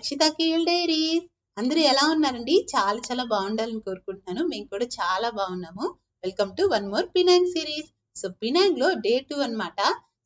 రక్షిత KL diaries. అందరూ ఎలా ఉన్నారండి? చాలా చాలా బాగుండాలని కోరుకుంటున్నాను. మేము కూడా చాలా బాగున్నాము. Welcome to one more Penang series. So Penang లో డే 2 అన్నమాట.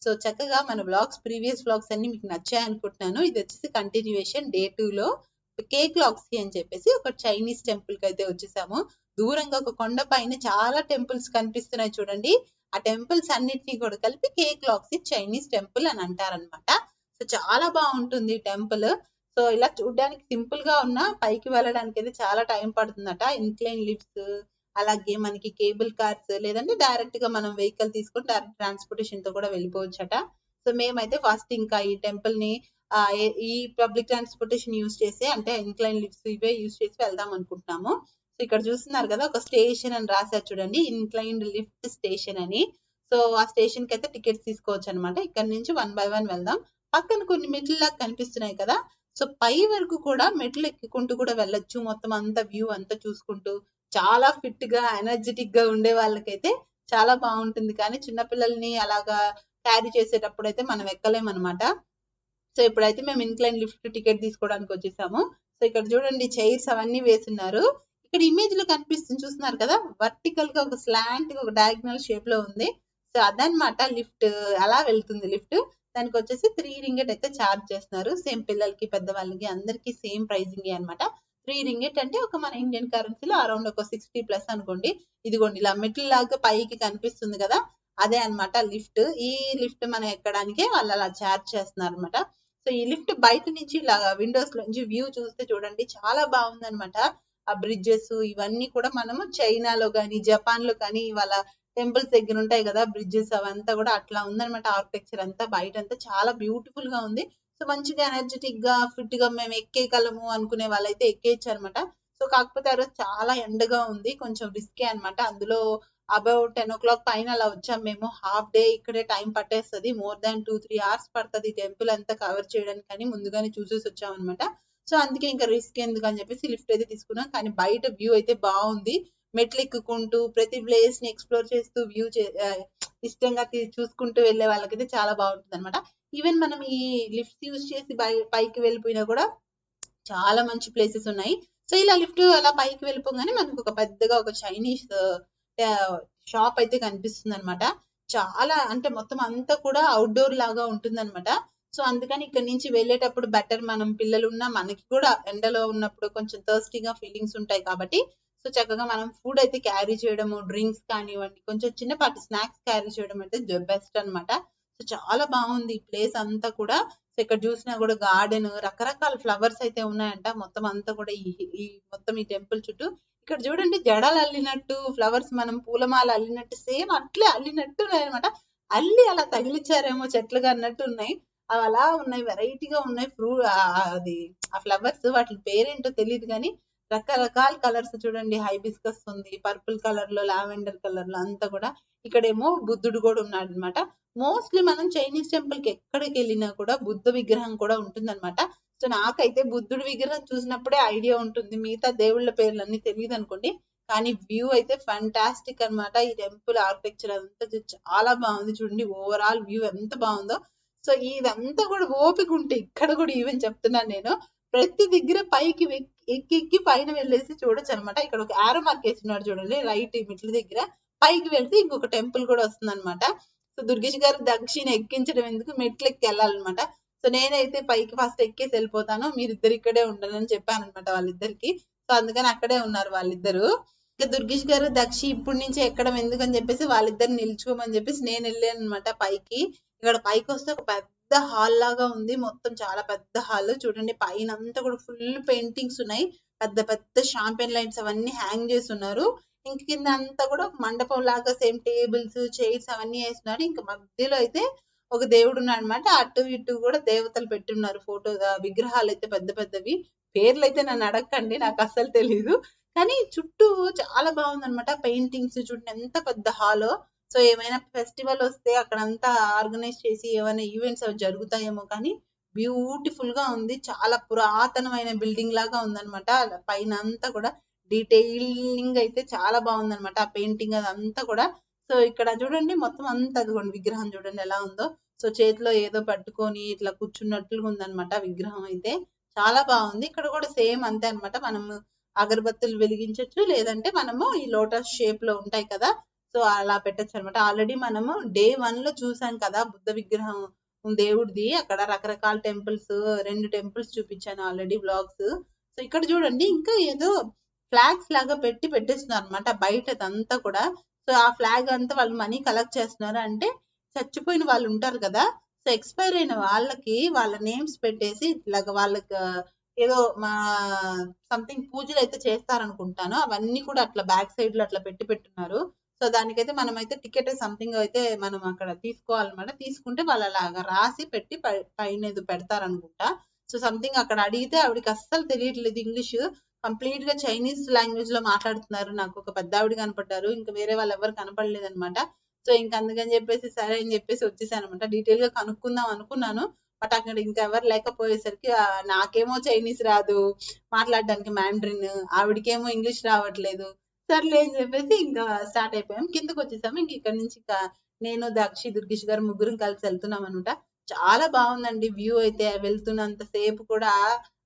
సో చక్కగా మన వ్లాగ్స్, ప్రీవియస్ వ్లాగ్స్ అన్ని మీకు నచ్చాయి అనుకుంటున్నాను. ఇది వచ్చేసి కంటిన్యూయేషన్ డే 2 లో కేక్ లాక్సీ అని చెప్పేసి ఒక చైనీస్ టెంపుల్ కి అయితే వచ్చేసాము. దూరంగా ఒక కొండ పైన చాలా టెంపుల్స్ కనిపిస్తున్నాయి చూడండి. ఆ టెంపుల్స్ అన్నిటినీ కూడా కలిపి కేక్ లాక్సీ చైనీస్ టెంపుల్ అని అంటారనమాట. సో చాలా బాగుంటుంది టెంపుల్. సో ఇలా చూడడానికి సింపుల్ గా ఉన్న పైకి వెళ్ళడానికి అయితే చాలా టైం పడుతుందట. ఇన్క్లైన్ లిఫ్ట్స్, అలాగే మనకి కేబుల్ కార్స్, లేదంటే డైరెక్ట్ గా మనం వెహికల్ తీసుకొని డైరెక్ట్ ట్రాన్స్పోర్టేషన్ తో కూడా వెళ్ళిపోవచ్చట. సో మేమైతే ఫస్ట్ ఇంకా ఈ టెంపుల్ ని ఈ పబ్లిక్ ట్రాన్స్పోర్టేషన్ యూజ్ చేసి, అంటే ఇన్క్లైన్ లిఫ్ట్స్ ఇవే యూజ్ చేసి వెళ్దాం అనుకుంటున్నాము. సో ఇక్కడ చూస్తున్నారు కదా, ఒక స్టేషన్ అని రాశారు చూడండి, ఇన్క్లైన్డ్ లిఫ్ట్ స్టేషన్ అని. సో ఆ స్టేషన్ కి అయితే టికెట్స్ తీసుకోవచ్చు అనమాట. ఇక్కడ నుంచి 1 by 1 వెళ్దాం. పక్కన కొన్ని మెట్లులాగా కనిపిస్తున్నాయి కదా, సో పై వరకు కూడా మెట్లు ఎక్కుకుంటూ కూడా వెళ్ళొచ్చు. మొత్తం అంతా వ్యూ అంతా చూసుకుంటూ చాలా ఫిట్ గా ఎనర్జెటిక్ గా ఉండే వాళ్ళకైతే చాలా బాగుంటుంది. కానీ చిన్నపిల్లల్ని అలాగా క్యారీ చేసేటప్పుడు అయితే మనం ఎక్కలేమన్నమాట. సో ఇప్పుడైతే మేము ఇన్క్లైన్ లిఫ్ట్ టికెట్ తీసుకోవడానికి వచ్చేసాము. సో ఇక్కడ చూడండి, చైర్స్ అవన్నీ వేసున్నారు. ఇక్కడ ఇమేజ్ లో కనిపిస్తుంది చూస్తున్నారు కదా, వర్టికల్ గా ఒక స్లాంట్ గా ఒక డయాగ్నల్ షేప్ లో ఉంది. సో అదనమాట లిఫ్ట్. అలా వెళ్తుంది లిఫ్ట్. దానికి వచ్చేసి 3 రింగెట్ అయితే ఛార్జ్ చేస్తున్నారు. సేమ్ పిల్లలకి, పెద్దవాళ్ళకి అందరికి సేమ్ ప్రైజింగ్ అనమాట. 3 రింగెట్ అంటే ఒక మన ఇండియన్ కరెన్సీలో అరౌండ్ ఒక 60+ అనుకోండి. ఇదిగోండి ఇలా మెట్ల లాగా పైకి కనిపిస్తుంది కదా, అదే అన్నమాట లిఫ్ట్. ఈ లిఫ్ట్ మనం ఎక్కడానికి వాళ్ళు అలా ఛార్జ్ చేస్తున్నారు అనమాట. సో ఈ లిఫ్ట్ బయట నుంచి ఇలా విండోస్ నుంచి వ్యూ చూస్తే చూడండి, చాలా బాగుంది అనమాట. ఆ బ్రిడ్జెస్ ఇవన్నీ కూడా మనము చైనాలో కానీ, జపాన్ లో కానీ వాళ్ళ టెంపుల్స్ దగ్గర ఉంటాయి కదా బ్రిడ్జెస్, అవంతా కూడా అట్లా ఉందన్నమాట. ఆర్కిటెక్చర్ అంతా బయట అంతా చాలా బ్యూటిఫుల్ గా ఉంది. సో మంచిగా ఎనర్జెటిక్ గా ఫిట్ గా మేము ఎక్కేయగలము అనుకునే వాళ్ళైతే ఎక్కేయచ్చు అనమాట. సో కాకపోతే ఆ రోజు చాలా ఎండగా ఉంది, కొంచెం రిస్కే అనమాట. అందులో అబౌట్ 10 o'clock పైన అలా వచ్చాం మేము. హాఫ్ డే ఇక్కడే టైం పట్టేస్తుంది. మోర్ దాన్ 2-3 hours పడుతుంది టెంపుల్ అంతా కవర్ చేయడానికి. కానీ ముందుగానే చూసేసి వచ్చాం అనమాట. సో అందుకే ఇంకా రిస్క్ ఎందుకు అని చెప్పేసి లిఫ్ట్ అయితే తీసుకున్నాం. కానీ బయట వ్యూ అయితే బాగుంది. మెట్లు ఎక్కుకుంటూ ప్రతి ప్లేస్ ని ఎక్స్ప్లోర్ చేస్తూ వ్యూ ఇష్టంగా చూసుకుంటూ వెళ్ళే వాళ్ళకైతే చాలా బాగుంటుంది అనమాట. ఈవెన్ మనం ఈ లిఫ్ట్ యూజ్ చేసి పైకి వెళ్ళిపోయినా కూడా చాలా మంచి ప్లేసెస్ ఉన్నాయి. సో ఇలా లిఫ్ట్ అలా పైకి వెళ్ళిపోగానే మనకు ఒక పెద్దగా ఒక చైనీస్ షాప్ అయితే కనిపిస్తుంది అనమాట. చాలా అంటే మొత్తం అంతా కూడా అవుట్డోర్ లాగా ఉంటుంది అనమాట. సో అందుకని ఇక్కడ నుంచి వెళ్ళేటప్పుడు బెటర్, మనం పిల్లలు ఉన్నా మనకి కూడా ఎండలో ఉన్నప్పుడు కొంచెం థర్స్టీగా ఫీలింగ్స్ ఉంటాయి కాబట్టి, సో చక్కగా మనం ఫుడ్ అయితే క్యారీ చేయడము, డ్రింక్స్ కానివ్వండి, కొంచెం చిన్నపాటి స్నాక్స్ క్యారీ చేయడం అయితే బెస్ట్ అనమాట. సో చాలా బాగుంది ఈ ప్లేస్ అంతా కూడా. సో ఇక్కడ చూసినా కూడా గార్డెన్, రకరకాల ఫ్లవర్స్ అయితే ఉన్నాయంట మొత్తం అంతా కూడా ఈ మొత్తం ఈ టెంపుల్ చుట్టూ. ఇక్కడ చూడండి, జడలు అల్లినట్టు ఫ్లవర్స్, మనం పూలమాల అల్లినట్టు సేమ్ అట్లే అల్లినట్టు ఉన్నాయి అనమాట. అల్లి అలా తగిలిచ్చారేమో చెట్లుగా అన్నట్టు ఉన్నాయి. అవి అలా ఉన్నాయి, వెరైటీగా ఉన్నాయి. అది ఆ ఫ్లవర్స్, వాటి పేరేంటో తెలియదు కానీ రకరకాల కలర్స్ చూడండి. హైబిస్కస్ ఉంది, పర్పుల్ కలర్ లో, లావెండర్ కలర్ లో అంతా కూడా. ఇక్కడేమో బుద్ధుడు కూడా ఉన్నాడు అనమాట. మోస్ట్లీ మనం చైనీస్ టెంపుల్ కి ఎక్కడికి వెళ్ళినా కూడా బుద్ధ విగ్రహం కూడా ఉంటుంది అనమాట. సో నాకైతే బుద్ధుడి విగ్రహం చూసినప్పుడే ఐడియా ఉంటుంది, మిగతా దేవుళ్ళ పేర్లన్నీ తెలియదు అనుకోండి. కానీ వ్యూ అయితే ఫంటాస్టిక్ అనమాట. ఈ టెంపుల్ ఆర్కిటెక్చర్ అంతా చాలా బాగుంది చూడండి. ఓవరాల్ వ్యూ ఎంత బాగుందో. సో ఇదంతా కూడా ఓపిక ఉంటే ఇక్కడ కూడా ఈవెన్ చెప్తున్నాను నేను, ప్రతి దగ్గర పైకి ఎక్కి పైన వెళ్ళేసి చూడొచ్చు అనమాట. ఇక్కడ ఒక ఆరో మార్క్ వేస్తున్నాడు చూడండి, రైట్ మెట్ల దగ్గర పైకి వెళ్తే ఇంకొక టెంపుల్ కూడా వస్తుంది అనమాట. సో దుర్గేష్ గారు దక్షిణ ఎక్కించడం ఎందుకు, మెట్లు ఎక్కి వెళ్ళాలన్నమాట. సో నేనైతే పైకి ఫస్ట్ ఎక్కేసి వెళ్ళిపోతాను, మీరిద్దరు ఇక్కడే ఉండనని చెప్పాను అనమాట వాళ్ళిద్దరికి. సో అందుకని అక్కడే ఉన్నారు వాళ్ళిద్దరు. ఇంకా దుర్గేష్ గారు దక్షి ఇప్పటి నుంచి ఎక్కడం ఎందుకని చెప్పేసి వాళ్ళిద్దరు నిల్చుకోమని చెప్పేసి నేను వెళ్ళాను అనమాట పైకి. ఇక్కడ పైకి వస్తే ఒక పెద్ద హాల్ లాగా ఉంది, మొత్తం చాలా పెద్ద హాల్ చూడండి. పైన అంతా కూడా ఫుల్ పెయింటింగ్స్ ఉన్నాయి, పెద్ద పెద్ద షాంపెన్ లైట్స్ అవన్నీ హ్యాంగ్ చేసి ఉన్నారు. ఇంక కింద అంతా కూడా ఒక మండపం లాగా సేమ్ టేబుల్స్, చైర్స్ అవన్నీ వేస్తున్నారు. ఇంకా మధ్యలో అయితే ఒక దేవుడు ఉన్నాడు అనమాట. అటు ఇటు కూడా దేవతలు పెట్టున్నారు, ఫోటో విగ్రహాలు అయితే పెద్ద పెద్దవి. పేర్లు అయితే నన్ను అడగండి, నాకు అస్సలు తెలీదు. కానీ చుట్టూ చాలా బాగుంది అనమాట. పెయింటింగ్స్ చూడండి ఎంత పెద్ద హాలో. సో ఏమైనా ఫెస్టివల్ వస్తే అక్కడ అంతా ఆర్గనైజ్ చేసి ఏమైనా ఈవెంట్స్ అవి జరుగుతాయేమో, కానీ బ్యూటిఫుల్ గా ఉంది. చాలా పురాతనమైన బిల్డింగ్ లాగా ఉందన్నమాట. పైన అంతా కూడా డీటెయిలింగ్ అయితే చాలా బాగుంది అనమాట, ఆ పెయింటింగ్ అదంతా కూడా. సో ఇక్కడ చూడండి మొత్తం అంతా అదిగోండి, విగ్రహం చూడండి ఎలా ఉందో. సో చేతిలో ఏదో పట్టుకొని ఇట్లా కూర్చున్నట్లుగా ఉందన్నమాట విగ్రహం అయితే. చాలా బాగుంది. ఇక్కడ కూడా సేమ్ అంతే అన్నమాట. మనము అగరబత్తులు వెలిగించవచ్చు, లేదంటే మనము ఈ లోటస్ షేప్ లో ఉంటాయి కదా, సో అలా పెట్టచ్చు అనమాట. ఆల్రెడీ మనము డే 1 లో చూసాం కదా బుద్ధ విగ్రహం దేవుడిది. అక్కడ రకరకాల టెంపుల్స్, 2 టెంపుల్స్ చూపించాను ఆల్రెడీ వ్లాగ్స్. సో ఇక్కడ చూడండి ఇంకా ఏదో ఫ్లాగ్స్ లాగా పెట్టేస్తున్నారు అనమాట బయటదంతా కూడా. సో ఆ ఫ్లాగ్ అంతా వాళ్ళు మనీ కలెక్ట్ చేస్తున్నారు. అంటే చచ్చిపోయిన వాళ్ళు ఉంటారు కదా, సో ఎక్స్పైర్ అయిన వాళ్ళకి వాళ్ళ నేమ్స్ పెట్టేసి ఇట్లాగా వాళ్ళకి ఏదో మా సంథింగ్ పూజలు అయితే చేస్తారనుకుంటాను. అవన్నీ కూడా అట్లా బ్యాక్ సైడ్ లో అట్లా పెట్టున్నారు. సో దానికైతే మనం అయితే టికెట్ సంథింగ్ అయితే మనం అక్కడ తీసుకోవాలన్నమాట. తీసుకుంటే వాళ్ళు అలాగా రాసి పెట్టి పైన ఏదో పెడతారనుకుంటా. సో సంథింగ్ అక్కడ అడిగితే ఆవిడకి అస్సలు తెలియట్లేదు ఇంగ్లీష్, కంప్లీట్ గా చైనీస్ లాంగ్వేజ్ లో మాట్లాడుతున్నారు. నాకు ఒక పెద్ద ఆవిడ కనపడ్డారు, ఇంకా వేరే వాళ్ళు ఎవరు కనపడలేదు అనమాట. సో ఇంకా అందుకని చెప్పేసి సరే అని చెప్పేసి వచ్చేసాను అనమాట. డీటెయిల్ గా కనుక్కుందాం అనుకున్నాను, బట్ అక్కడ ఇంకా ఎవరు లేకపోయేసరికి నాకేమో చైనీస్ రాదు మాట్లాడడానికి, మ్యాండ్రిన్, ఆవిడకేమో ఇంగ్లీష్ రావట్లేదు. సర్లే అని చెప్పేసి ఇంకా స్టార్ట్ అయిపోయాం, కిందకి వచ్చేసాము. ఇంక ఇక్కడ నుంచి ఇంకా నేను, దక్షి, దుర్గేష్ గారు ముగ్గురం కలిసి వెళ్తున్నాం అనమాట. చాలా బాగుందండి వ్యూ అయితే. వెళ్తున్నంత సేపు కూడా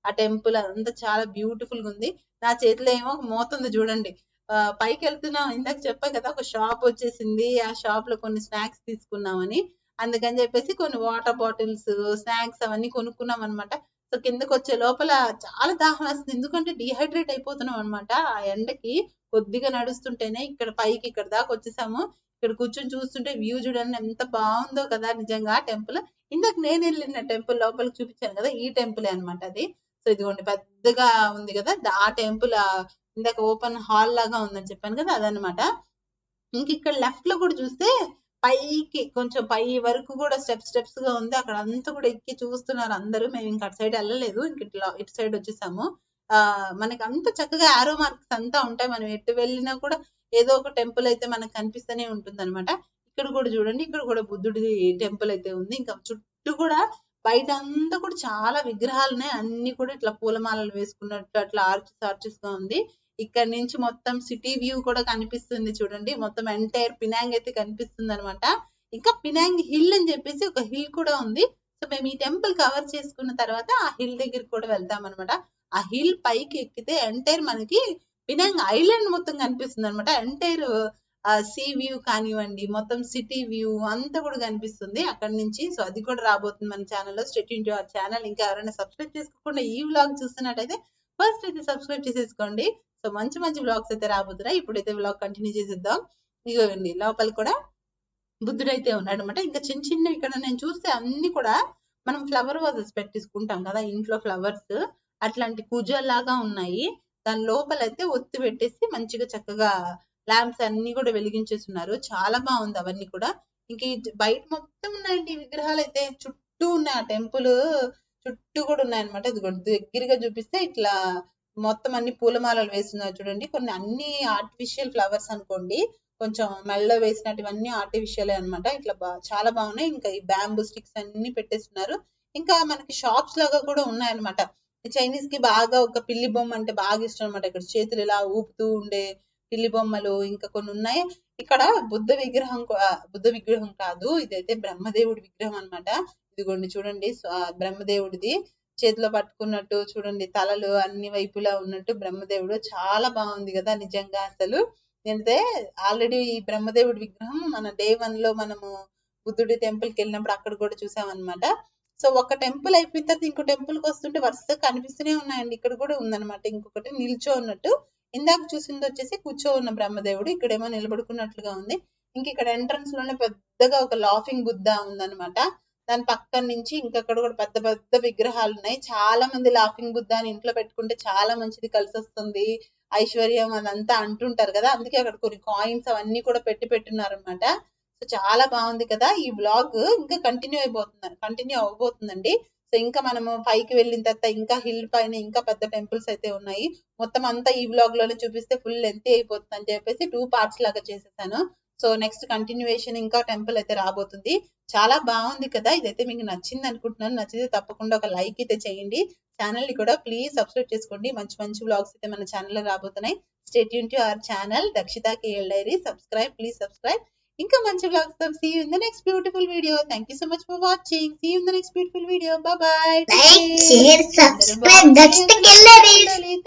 ఆ టెంపుల్ అంతా చాలా బ్యూటిఫుల్ గా ఉంది. నా చేతిలో ఏమో మోతుంది చూడండి. పైకి వెళ్తున్నాం, ఇందాక చెప్పా కదా ఒక షాప్ వచ్చేసింది, ఆ షాప్ లో కొన్ని స్నాక్స్ తీసుకున్నామని. అందుకని చెప్పేసి కొన్ని వాటర్ బాటిల్స్, స్నాక్స్ అవన్నీ కొనుక్కున్నాం అనమాట. సో కిందకి వచ్చే లోపల చాలా దాహం వేస్తుంది, ఎందుకంటే డిహైడ్రేట్ అయిపోతున్నాం అనమాట ఆ ఎండకి. కొద్దిగా నడుస్తుంటేనే ఇక్కడ పైకి ఇక్కడ దాకా వచ్చేసాము. ఇక్కడ కూర్చొని చూస్తుంటే వ్యూ చూడండి ఎంత బాగుందో కదా నిజంగా టెంపుల్. ఇందాక నేను వెళ్ళిన టెంపుల్ లోపలికి చూపించాను కదా, ఈ టెంపుల్ అనమాట అది. సో ఇదిగోండి పెద్దగా ఉంది కదా ఆ టెంపుల్, ఇందాక ఓపెన్ హాల్ లాగా ఉందని చెప్పాను కదా అదనమాట. ఇంక ఇక్కడ లెఫ్ట్ లో కూడా చూస్తే పైకి కొంచెం పై వరకు కూడా స్టెప్స్ గా ఉంది. అక్కడ అంతా కూడా ఎక్కి చూస్తున్నారు అందరూ. మేము ఇంకా అటు సైడ్ వెళ్ళలేదు, ఇంక ఇటు సైడ్ వచ్చేసాము. మనకి అంత చక్కగా ఆరో మార్క్స్ అంతా ఉంటాయి, మనం ఎటు వెళ్ళినా కూడా ఏదో ఒక టెంపుల్ అయితే మనకు కనిపిస్తూనే ఉంటుంది అనమాట. ఇక్కడ కూడా చూడండి, ఇక్కడ కూడా బుద్ధుడి టెంపుల్ అయితే ఉంది. ఇంకా చుట్టూ కూడా బయట అంతా కూడా చాలా విగ్రహాలు ఉన్నాయి, అన్ని కూడా ఇట్లా పూలమాలలు వేసుకున్నట్టు అట్లా ఆర్చెస్ గా ఉంది. ఇక్కడ నుంచి మొత్తం సిటీ వ్యూ కూడా కనిపిస్తుంది చూడండి. మొత్తం ఎంటైర్ పినాంగ్ అయితే కనిపిస్తుంది అనమాట. ఇంకా పినాంగ్ హిల్ అని చెప్పేసి ఒక హిల్ కూడా ఉంది. సో మేము ఈ టెంపుల్ కవర్ చేసుకున్న తర్వాత ఆ హిల్ దగ్గరికి కూడా వెళ్తాం అనమాట. ఆ హిల్ పైకి ఎక్కితే ఎంటైర్ మనకి పినాంగ్ ఐలాండ్ మొత్తం కనిపిస్తుంది అనమాట. ఎంటైర్ సీ వ్యూ కానివ్వండి, మొత్తం సిటీ వ్యూ అంతా కూడా కనిపిస్తుంది అక్కడ నుంచి. సో అది కూడా రాబోతుంది మన ఛానల్లో. State tune to our channel. ఇంకా ఎవరైనా సబ్స్క్రైబ్ చేసుకోకుండా ఈ వ్లాగ్ చూస్తున్నట్టయితే ఫస్ట్ అయితే సబ్స్క్రైబ్ చేసేసుకోండి. సో మంచి మంచి వ్లాగ్స్ అయితే రాబోతున్నాయి. ఇప్పుడైతే వ్లాగ్ కంటిన్యూ చేసేద్దాం. ఇదిగోండి లోపల కూడా బుద్ధుడు అయితే ఉన్నాడు అనమాట. ఇంకా చిన్న చిన్న ఇక్కడ నేను చూస్తే అన్ని కూడా మనం ఫ్లవర్ వాజెస్ పెట్టించుకుంటాం కదా ఇంట్లో, ఫ్లవర్స్ అట్లాంటి పూజలాగా ఉన్నాయి. దాని లోపల అయితే ఒత్తి పెట్టేసి మంచిగా చక్కగా ల్యాంప్స్ అన్ని కూడా వెలిగించేస్తున్నారు. చాలా బాగుంది అవన్నీ కూడా. ఇంక బయట మొత్తం ఉన్నాయండి విగ్రహాలు అయితే, చుట్టూ ఉన్నాయి. ఆ టెంపుల్ చుట్టూ కూడా ఉన్నాయి అనమాట. ఇది దగ్గరగా చూపిస్తే ఇట్లా మొత్తం అన్ని పూలమాలలు వేస్తున్నారు చూడండి. కొన్ని అన్ని ఆర్టిఫిషియల్ ఫ్లవర్స్ అనుకోండి, కొంచెం మెల్ల వేసినట్టువన్నీ ఆర్టిఫిషియల్ అనమాట. ఇట్లా చాలా బాగున్నాయి. ఇంకా ఈ బ్యాంబూ స్టిక్స్ అన్ని పెట్టేస్తున్నారు. ఇంకా మనకి షాప్స్ లాగా కూడా ఉన్నాయన్నమాట. చైనీస్ కి బాగా ఒక పిల్లి బొమ్మ అంటే బాగా ఇష్టం అనమాట. ఇక్కడ చేతులు ఇలా ఊపుతూ ఉండే పిల్లి బొమ్మలు ఇంకా కొన్ని ఉన్నాయి. ఇక్కడ బుద్ధ విగ్రహం కాదు, ఇదైతే బ్రహ్మదేవుడి విగ్రహం అనమాట. ఇదిగోండి చూడండి, బ్రహ్మదేవుడిది చేతిలో పట్టుకున్నట్టు చూడండి, తలలు అన్ని వైపులా ఉన్నట్టు బ్రహ్మదేవుడు. చాలా బాగుంది కదా నిజంగా. అసలు నేనైతే ఆల్రెడీ ఈ బ్రహ్మదేవుడి విగ్రహం మన డే 1 లో మనము బుద్ధుడి టెంపుల్ కి వెళ్ళినప్పుడు అక్కడ కూడా చూసామన్నమాట. సో ఒక టెంపుల్ అయిపోయిన తర్వాత ఇంకో టెంపుల్ కి వస్తుంటే వరుసగా కనిపిస్తూనే ఉన్నాయండి. ఇక్కడ కూడా ఉందన్నమాట ఇంకొకటి నిల్చో ఉన్నట్టు. ఇందాక చూసింది వచ్చేసి కూర్చో ఉన్న బ్రహ్మదేవుడు, ఇక్కడేమో నిలబడుకున్నట్లుగా ఉంది. ఇంక ఇక్కడ ఎంట్రన్స్ లోనే పెద్దగా ఒక లాఫింగ్ బుద్ధ ఉందన్నమాట. దాని పక్కన నుంచి ఇంకక్కడ కూడా పెద్ద పెద్ద విగ్రహాలు ఉన్నాయి. చాలా మంది లాఫింగ్ బుద్ధ అని ఇంట్లో పెట్టుకుంటే చాలా మంచిది, కలిసి వస్తుంది, ఐశ్వర్యం అదంతా అంటుంటారు కదా. అందుకే అక్కడ కొన్ని కాయిన్స్ అవన్నీ కూడా పెట్టున్నారు అనమాట. సో చాలా బాగుంది కదా. ఈ వ్లాగ్ ఇంకా కంటిన్యూ అవబోతుందండి. సో ఇంకా మనము పైకి వెళ్ళిన తర్వాత ఇంకా హిల్ పైన ఇంకా పెద్ద టెంపుల్స్ అయితే ఉన్నాయి. మొత్తం అంతా ఈ వ్లాగ్ లోనే చూపిస్తే ఫుల్ లెంత్ అయిపోతుంది అని చెప్పేసి 2 పార్ట్స్ లాగా చేసేసాను. సో నెక్స్ట్ కంటిన్యూయేషన్ ఇంకా టెంపుల్ అయితే రాబోతుంది. చాలా బాగుంది కదా. ఇదైతే మీకు నచ్చింది అనుకుంటున్నాను. నచ్చితే తప్పకుండా ఒక లైక్ అయితే చేయండి. ఛానల్ ని కూడా ప్లీజ్ సబ్స్క్రైబ్ చేసుకోండి. మంచి మంచి వ్లాగ్స్ అయితే మన ఛానల్ లో రాబోతున్నాయి. Stay tune to our channel Dakshita KL Diary. Please subscribe. ఇంకా మంచి vlogs తో see you in the next beautiful video. Thank you so much for watching. See you in the next beautiful video. Bye bye. Like, share, subscribe. That's the killer is.